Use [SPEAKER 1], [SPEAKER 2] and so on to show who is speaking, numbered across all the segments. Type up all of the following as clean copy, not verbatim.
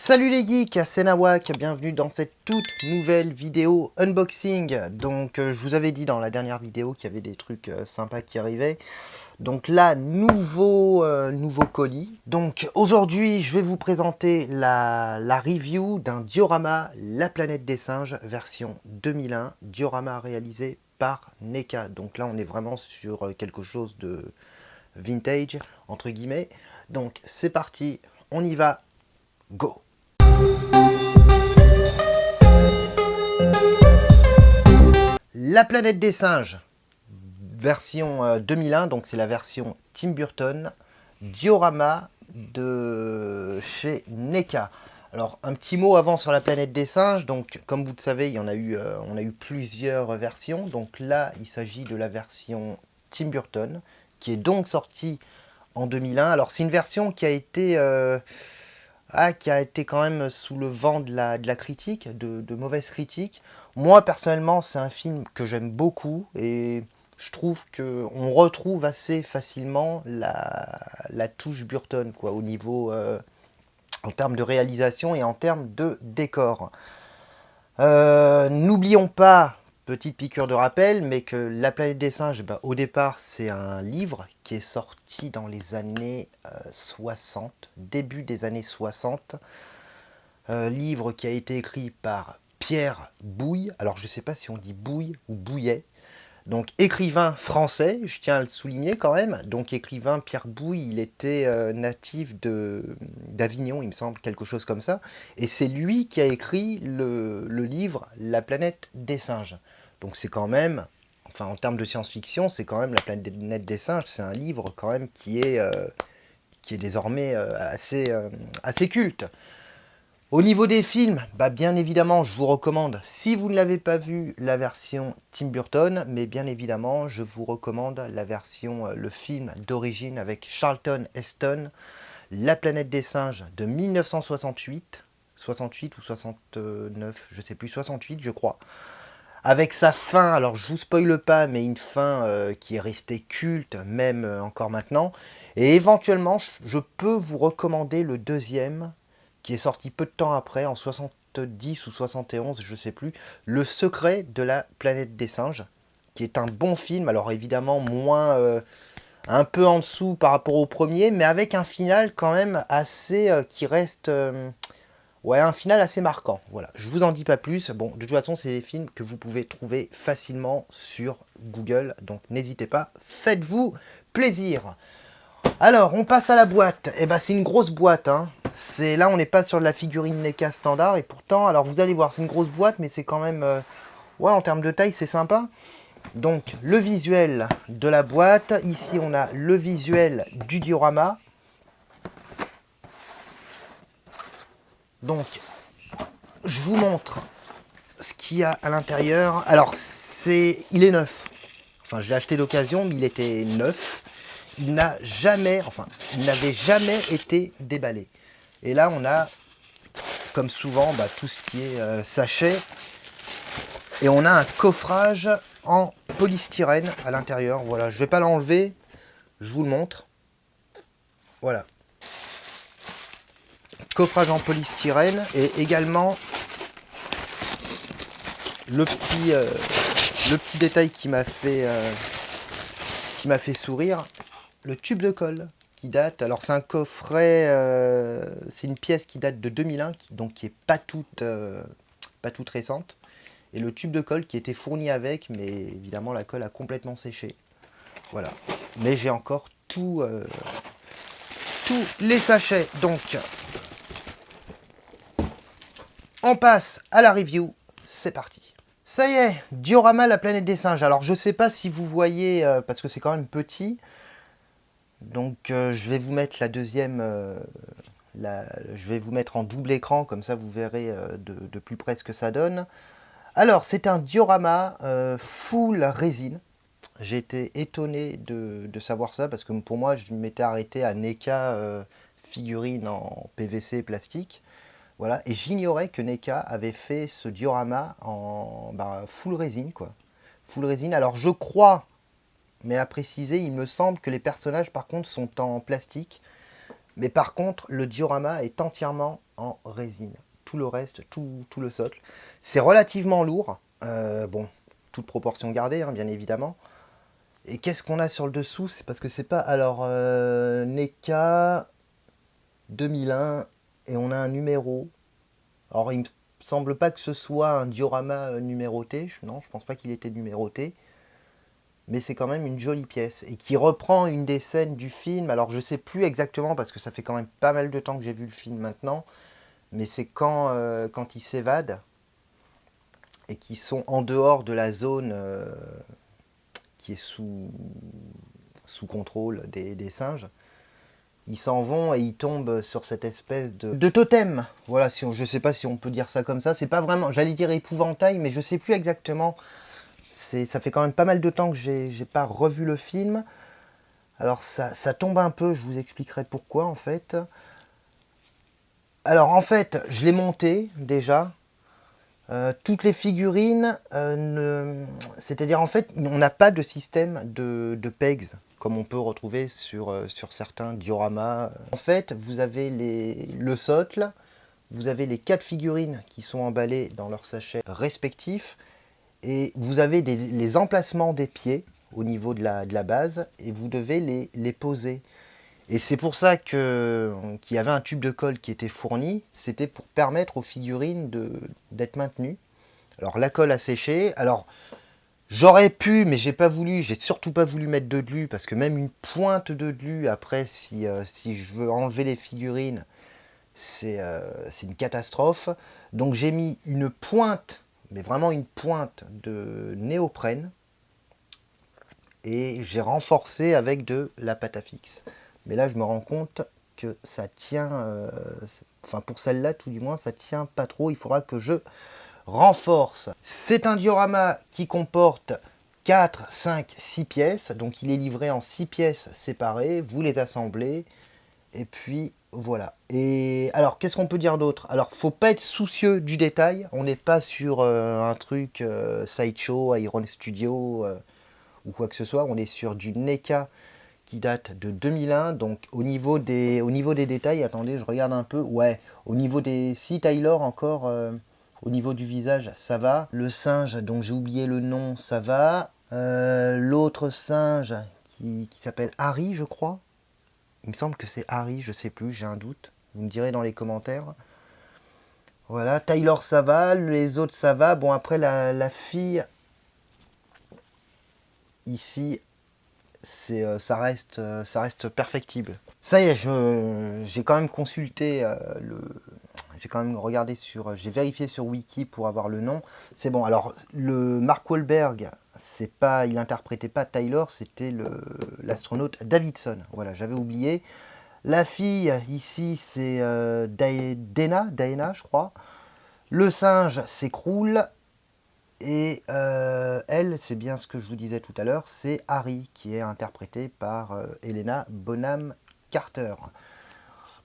[SPEAKER 1] Salut les geeks, c'est Nawak, bienvenue dans cette toute nouvelle vidéo unboxing. Donc je vous avais dit dans la dernière vidéo qu'il y avait des trucs sympas qui arrivaient. Donc là, nouveau colis. Donc aujourd'hui, je vais vous présenter la review d'un diorama La Planète des Singes version 2001. Diorama réalisé par NECA. Donc là, on est vraiment sur quelque chose de vintage, entre guillemets. Donc c'est parti, on y va, go! La Planète des Singes, version 2001, donc c'est la version Tim Burton, diorama de chez NECA. Alors un petit mot avant sur La Planète des Singes, donc comme vous le savez, il y en a eu, on a eu plusieurs versions. Donc là, il s'agit de la version Tim Burton, qui est donc sortie en 2001. Alors c'est une version qui a été quand même sous le vent de la critique, de mauvaises critiques. Moi, personnellement, c'est un film que j'aime beaucoup et je trouve qu'on retrouve assez facilement la touche Burton, quoi, au niveau, en termes de réalisation et en termes de décor. N'oublions pas, petite piqûre de rappel, mais que La Planète des Singes, au départ, c'est un livre qui est sorti dans les années 60, début des années 60. Livre qui a été écrit par Pierre Bouille. Alors, je ne sais pas si on dit Bouille ou Bouillet. Donc, écrivain français, je tiens à le souligner quand même. Donc, écrivain Pierre Bouille, il était natif d'Avignon, il me semble, quelque chose comme ça. Et c'est lui qui a écrit le livre La Planète des Singes. Donc, c'est quand même, enfin, en termes de science-fiction, c'est quand même La Planète des Singes. C'est un livre quand même qui est désormais assez culte. Au niveau des films, bien évidemment, je vous recommande, si vous ne l'avez pas vu, la version Tim Burton, mais bien évidemment, je vous recommande la version, le film d'origine avec Charlton Heston, La Planète des Singes de 1968, 68 ou 69, je sais plus, 68 je crois, avec sa fin, alors je vous spoile pas, mais une fin qui est restée culte, même encore maintenant, et éventuellement, je peux vous recommander le deuxième, qui est sorti peu de temps après, en 70 ou 71, je ne sais plus, Le Secret de la Planète des Singes, qui est un bon film, alors évidemment moins, un peu en dessous par rapport au premier, mais avec un final quand même assez, qui reste, ouais, un final assez marquant. Voilà, je vous en dis pas plus. Bon, de toute façon, c'est des films que vous pouvez trouver facilement sur Google, donc n'hésitez pas, faites-vous plaisir. Alors, on passe à la boîte. Eh ben, c'est une grosse boîte, hein. Là, on n'est pas sur de la figurine NECA standard. Et pourtant, alors vous allez voir, c'est une grosse boîte, mais c'est quand même... ouais, en termes de taille, c'est sympa. Donc, le visuel de la boîte. Ici, on a le visuel du diorama. Donc, je vous montre ce qu'il y a à l'intérieur. Alors, il est neuf. Enfin, je l'ai acheté d'occasion, mais il était neuf. Il n'avait jamais été déballé. Et là, on a, comme souvent, tout ce qui est sachet. Et on a un coffrage en polystyrène à l'intérieur. Voilà, je ne vais pas l'enlever, je vous le montre. Voilà. Coffrage en polystyrène et également le petit détail qui m'a fait sourire, le tube de colle qui date, alors c'est un coffret, c'est une pièce qui date de 2001, donc qui est pas toute récente, et le tube de colle qui était fourni avec, mais évidemment la colle a complètement séché. Voilà, mais j'ai encore tous les sachets, donc on passe à la review, c'est parti. Ça y est, diorama La Planète des Singes. Alors je sais pas si vous voyez, parce que c'est quand même petit, donc je vais vous mettre la deuxième, je vais vous mettre en double écran, comme ça vous verrez de plus près ce que ça donne. Alors c'est un diorama full résine. J'ai été étonné de savoir ça, parce que pour moi je m'étais arrêté à NECA figurine en PVC plastique. Voilà, et j'ignorais que NECA avait fait ce diorama en full résine, quoi. Full résine. Alors je crois, mais à préciser, il me semble que les personnages par contre sont en plastique. Mais par contre, le diorama est entièrement en résine. Tout le reste, tout le socle. C'est relativement lourd. Bon, toute proportion gardée, hein, bien évidemment. Et qu'est-ce qu'on a sur le dessous? C'est parce que c'est pas... Alors, NECA 2001, et on a un numéro. Alors, il me semble pas que ce soit un diorama numéroté. Non, je pense pas qu'il était numéroté. Mais c'est quand même une jolie pièce. Et qui reprend une des scènes du film. Alors, je sais plus exactement, parce que ça fait quand même pas mal de temps que j'ai vu le film maintenant. Mais c'est quand ils s'évadent et qu'ils sont en dehors de la zone qui est sous contrôle des singes. Ils s'en vont et ils tombent sur cette espèce de totem. Voilà, je sais pas si on peut dire ça comme ça. C'est pas vraiment, j'allais dire épouvantail, mais je sais plus exactement. Ça fait quand même pas mal de temps que j'ai pas revu le film. Alors ça tombe un peu, je vous expliquerai pourquoi en fait. Alors en fait, je l'ai monté déjà. Toutes les figurines, c'est-à-dire en fait, on n'a pas de système de pegs comme on peut retrouver sur certains dioramas. En fait, vous avez le socle, vous avez les 4 figurines qui sont emballées dans leurs sachets respectifs, et vous avez les emplacements des pieds au niveau de la base, et vous devez les poser. Et c'est pour ça qu'il y avait un tube de colle qui était fourni, c'était pour permettre aux figurines d'être maintenues. Alors la colle a séché, alors j'aurais pu, mais j'ai pas voulu, j'ai surtout pas voulu mettre de glu, parce que même une pointe de glu, après, si je veux enlever les figurines, c'est une catastrophe. Donc j'ai mis une pointe, mais vraiment une pointe de néoprène, et j'ai renforcé avec de la pâte à fixe. Mais là, je me rends compte que ça tient, enfin pour celle-là, tout du moins, ça tient pas trop. Il faudra que je renforce. C'est un diorama qui comporte 4, 5, 6 pièces. Donc il est livré en 6 pièces séparées. Vous les assemblez. Et puis voilà. Et alors, qu'est-ce qu'on peut dire d'autre? Alors, faut pas être soucieux du détail. On n'est pas sur un truc Sideshow, Iron Studio ou quoi que ce soit. On est sur du NECA qui date de 2001. Donc au niveau des détails, attendez, je regarde un peu. Ouais, au niveau des... Si Taylor encore, au niveau du visage, ça va. Le singe, donc j'ai oublié le nom, ça va. L'autre singe qui s'appelle Harry, je crois. Il me semble que c'est Harry, je sais plus, j'ai un doute. Vous me direz dans les commentaires. Voilà, Taylor ça va, les autres ça va. Bon, après la fille, ici, ça reste perfectible. Ça y est, j'ai quand même consulté j'ai quand même regardé j'ai vérifié sur Wiki pour avoir le nom. C'est bon. Alors le Mark Wahlberg, il interprétait pas Taylor, c'était l'astronaute Davidson. Voilà, j'avais oublié. La fille ici, c'est Daena, je crois. Le singe, c'est Krul. Et elle, c'est bien ce que je vous disais tout à l'heure, c'est Harry, qui est interprété par Helena Bonham Carter.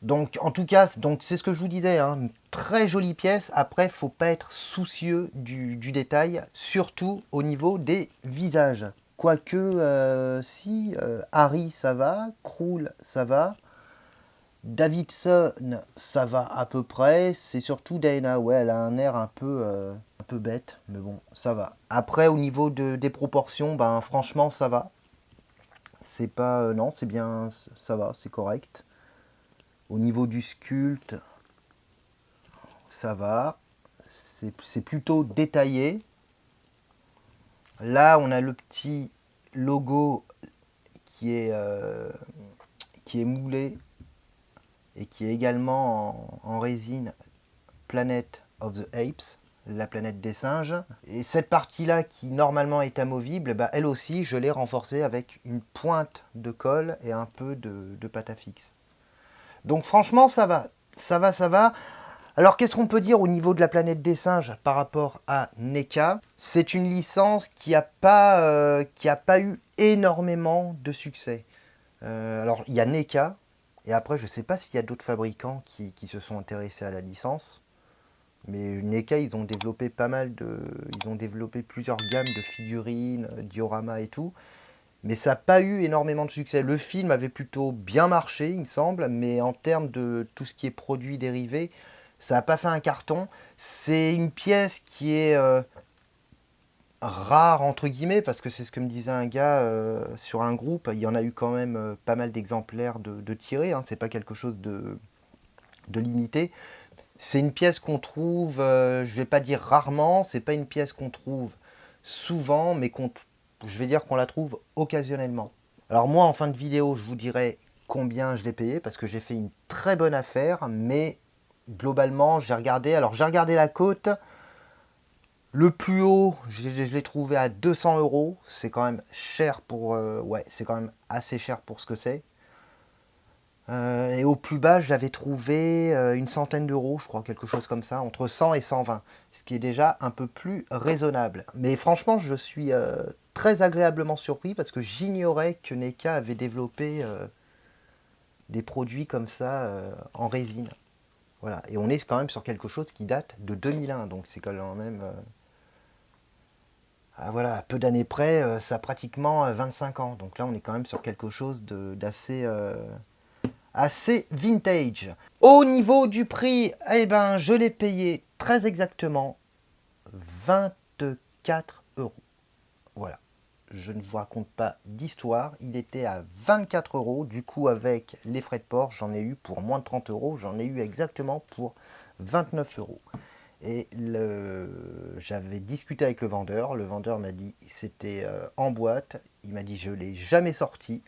[SPEAKER 1] Donc, en tout cas, c'est ce que je vous disais, hein, une très jolie pièce. Après, faut pas être soucieux du détail, surtout au niveau des visages. Quoique, si, Harry, ça va, Krul, ça va. Davidson, ça va à peu près. C'est surtout Diana, ouais, elle a un air un peu bête, mais bon, ça va. Après, au niveau des proportions, ben franchement, ça va. C'est pas, non, c'est bien, ça va, c'est correct. Au niveau du sculpte, ça va. C'est plutôt détaillé. Là, on a le petit logo qui est moulé et qui est également en résine Planet of the Apes, la planète des singes. Et cette partie-là, qui normalement est amovible, bah, elle aussi, je l'ai renforcée avec une pointe de colle et un peu de pâte à fixe. Donc franchement, ça va. Ça va, ça va. Alors qu'est-ce qu'on peut dire au niveau de la planète des singes par rapport à NECA? C'est une licence qui n'a pas eu énormément de succès. Alors il y a NECA, et après je ne sais pas s'il y a d'autres fabricants qui se sont intéressés à la licence. Mais NECA, ils ont développé plusieurs gammes de figurines, dioramas et tout. mais ça n'a pas eu énormément de succès. Le film avait plutôt bien marché, il me semble, mais en termes de tout ce qui est produits dérivés, ça n'a pas fait un carton. C'est une pièce qui est rare, entre guillemets, parce que c'est ce que me disait un gars sur un groupe. Il y en a eu quand même pas mal d'exemplaires de tirés, hein. C'est pas quelque chose de limité. C'est une pièce qu'on trouve, je vais pas dire rarement, c'est pas une pièce qu'on trouve souvent, mais je vais dire qu'on la trouve occasionnellement. Alors moi, en fin de vidéo, je vous dirai combien je l'ai payé, parce que j'ai fait une très bonne affaire, mais globalement, j'ai regardé la cote, le plus haut, je l'ai trouvé à 200 euros, c'est quand même cher pour, ouais, c'est quand même assez cher pour ce que c'est. Et au plus bas, je l'avais trouvé une centaine d'euros, je crois, quelque chose comme ça, entre 100 et 120, ce qui est déjà un peu plus raisonnable. Mais franchement, je suis très agréablement surpris parce que j'ignorais que NECA avait développé des produits comme ça en résine. Voilà. Et on est quand même sur quelque chose qui date de 2001, donc c'est quand même... voilà, à peu d'années près, ça a pratiquement 25 ans. Donc là, on est quand même sur quelque chose d'assez assez vintage. Au niveau du prix, eh ben, je l'ai payé très exactement 24 euros. Voilà. Je ne vous raconte pas d'histoire. Il était à 24 euros. Du coup, avec les frais de port, j'en ai eu pour moins de 30 euros. J'en ai eu exactement pour 29 euros. Et j'avais discuté avec le vendeur. Le vendeur m'a dit c'était en boîte. Il m'a dit je ne l'ai jamais sorti.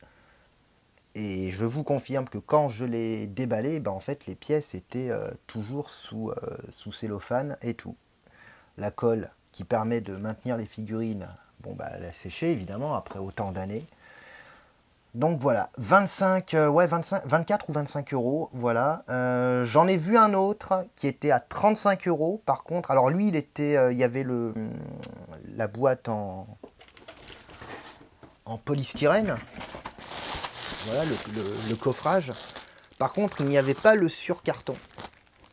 [SPEAKER 1] Et je vous confirme que quand je l'ai déballé, ben en fait les pièces étaient toujours sous cellophane et tout. La colle qui permet de maintenir les figurines, bon bah elle a séché évidemment après autant d'années. Donc voilà, 25, ouais 25, 24 ou 25 euros, voilà. J'en ai vu un autre qui était à 35 euros par contre. Alors lui il y avait la boîte en polystyrène, voilà le coffrage. Par contre, il n'y avait pas le surcarton.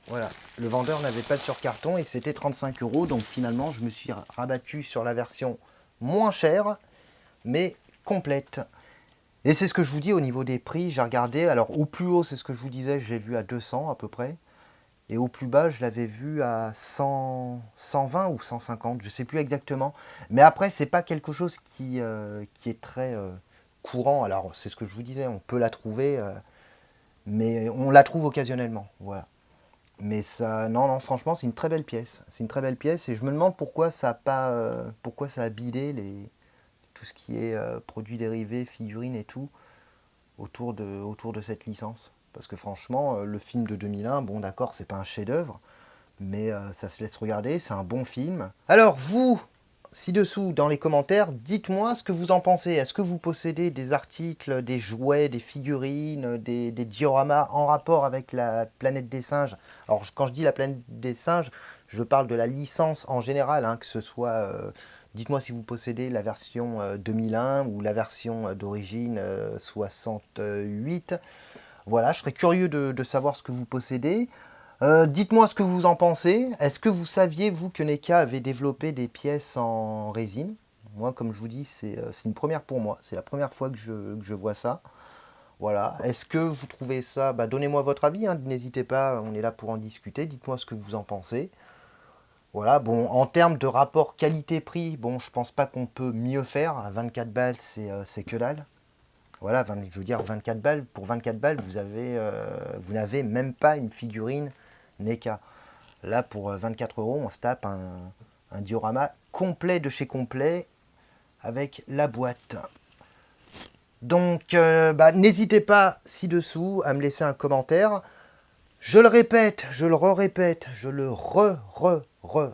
[SPEAKER 1] Voilà, le vendeur n'avait pas de surcarton et c'était 35 euros. Donc finalement, je me suis rabattu sur la version moins chère, mais complète. Et c'est ce que je vous dis au niveau des prix. J'ai regardé, alors au plus haut, c'est ce que je vous disais, j'ai vu à 200 à peu près. Et au plus bas, je l'avais vu à 100, 120 ou 150, je ne sais plus exactement. Mais après, c'est pas quelque chose qui est très courant. Alors, c'est ce que je vous disais, on peut la trouver, mais on la trouve occasionnellement. Voilà. Mais ça, non, non, franchement, c'est une très belle pièce. C'est une très belle pièce et je me demande pourquoi ça a pas, pourquoi ça a bidé tout ce qui est produits dérivés, figurines et tout autour de cette licence. Parce que franchement, le film de 2001, bon d'accord, c'est pas un chef-d'œuvre, mais ça se laisse regarder, c'est un bon film. Alors vous, ci-dessous dans les commentaires, dites-moi ce que vous en pensez. Est-ce que vous possédez des articles, des jouets, des figurines, des dioramas en rapport avec la planète des singes? Alors quand je dis la planète des singes, je parle de la licence en général, hein, que ce soit... dites-moi si vous possédez la version 2001 ou la version d'origine 68. Voilà, je serais curieux de savoir ce que vous possédez. Dites-moi ce que vous en pensez. Est-ce que vous saviez, vous, que NECA avait développé des pièces en résine? Moi, comme je vous dis, c'est une première pour moi. C'est la première fois que je vois ça. Voilà. Est-ce que vous trouvez ça... Bah, donnez-moi votre avis, hein. N'hésitez pas, on est là pour en discuter. Dites-moi ce que vous en pensez. Voilà, bon, en termes de rapport qualité-prix, bon, je pense pas qu'on peut mieux faire. À 24 balles, c'est que dalle. Voilà, je veux dire, 24 balles, pour 24 balles, vous n'avez même pas une figurine NECA. Là, pour 24 euros, on se tape un diorama complet de chez complet avec la boîte. Donc, bah, n'hésitez pas ci-dessous à me laisser un commentaire. Je le répète, je le répète, je le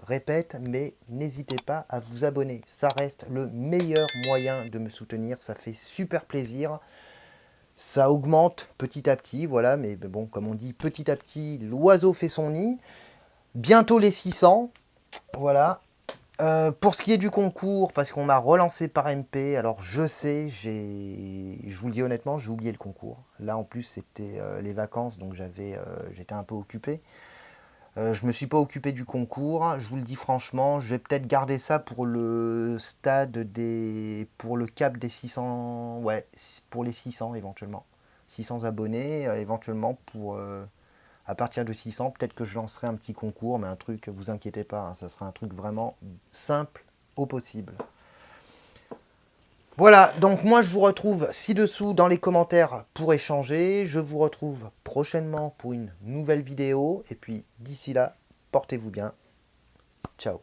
[SPEAKER 1] répète, mais n'hésitez pas à vous abonner. Ça reste le meilleur moyen de me soutenir, ça fait super plaisir. Ça augmente petit à petit, voilà, mais bon, comme on dit, petit à petit, l'oiseau fait son nid. Bientôt les 600, voilà. Pour ce qui est du concours, parce qu'on m'a relancé par MP, alors je sais, je vous le dis honnêtement, j'ai oublié le concours. Là en plus c'était les vacances, donc j'étais un peu occupé. Je me suis pas occupé du concours, je vous le dis franchement, je vais peut-être garder ça pour le stade pour le cap des 600, ouais, pour les 600 éventuellement. 600 abonnés, éventuellement à partir de 600, peut-être que je lancerai un petit concours, mais un truc, vous inquiétez pas, hein, ça sera un truc vraiment simple au possible. Voilà, donc moi je vous retrouve ci-dessous dans les commentaires pour échanger. Je vous retrouve prochainement pour une nouvelle vidéo. Et puis d'ici là, portez-vous bien. Ciao.